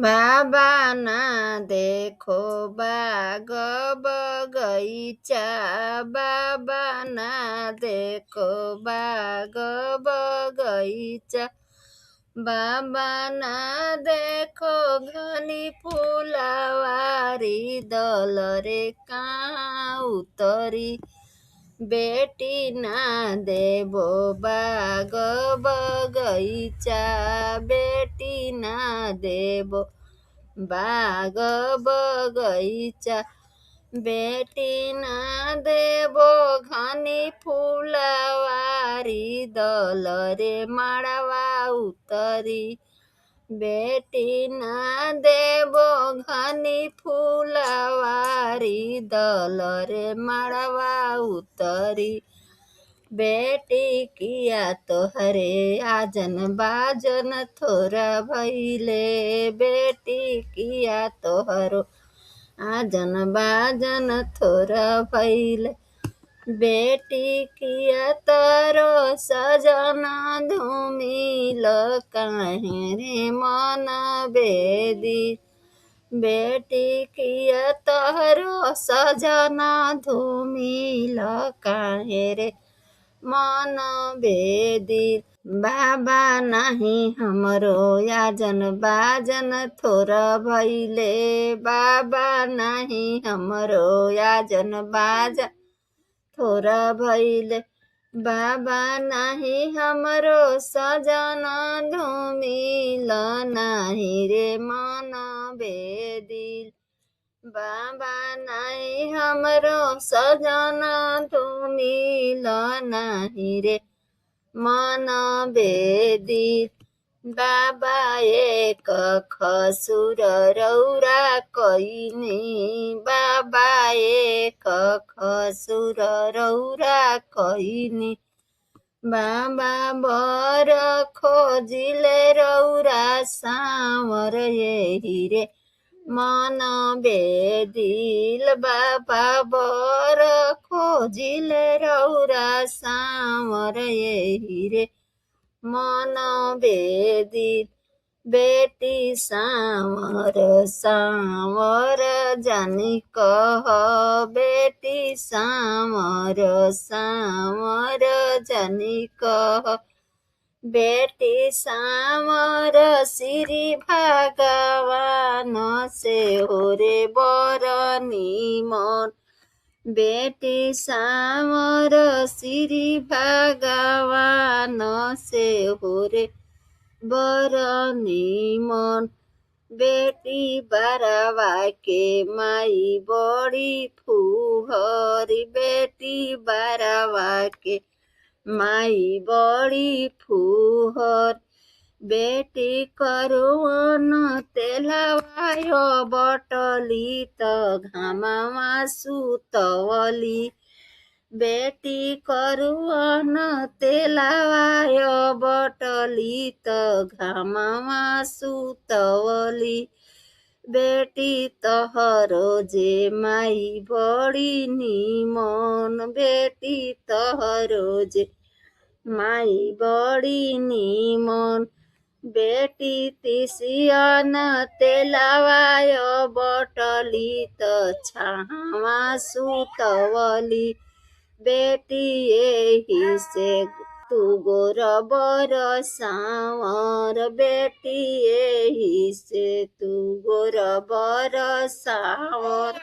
बाबा ना देखो बाग बगैचा, बाबा ना देखो बाग बगैचा, बाबा ना देखो घनी फुलवारी, दल रे कहाँ उतरी, बेटी ना देबो बाग बगैचा, बेटी ना देबो बाग बगैचा, बेटी ना देबो घनी फुलवारी, दल रे माड़वा उतरी, बेटी ना देबो घनी फुलवारी, दल रे माड़वा उतरी, बेटी किया तोहरे आजन बाजन थोरा भैले, बेटी किया तोहरो आजन बाजन थोरा भैले, बेटी किया तारो सजन धूमिल, काहे रे मन बेदी, बेटी किया तोहरो सजन धूमिल, काहे रे मन बेदी, बाबा नाही हमरो आजन बाजन थोरा भैले, बाबा नाही हमरो आजन बाजन थोरा भैले, बाबा नाही हमरो सजन धूमिल, नाही रे मन बेदिल, बाबा नाही हमरो सजन धूमिल, नाही रे मन बेदिल, बाबा एक खसुर रौरा कैनी, बाबा एक खसुर रौरा कैनी, बाबा बर खोजिले रौरा सावर, यही रे मन बेदिल, बाबा बर खोजिले रौरा सावर, यही रे मन बेदिल, बेटी सावर सावर जानी कह, बेटी सावर सावर जानी कह, बेटी सावर श्री भगवान से हो रे बरनी मन, बेटी सावर श्री भगवान से हो रे बरनी मन, बेटी बारवा के माई बड़ी फुहरी, बेटी बारवा के माई बड़ी फुहर, बेटी करुवन तेलवायो बटली त घामवा सुतवली, बेटी करुवन तेलवायो बटली त घामवा सुतवली, बेटी तोहरो जे माई बड़ी निमन, बेटी तोहरो जे माई बड़ी निमन, बेटी तिसियन तेलवायो बटली त छावा सुतवली, बेटी यही से तू गोर बर सावर, बेटी यही से तू गोर बर सावर।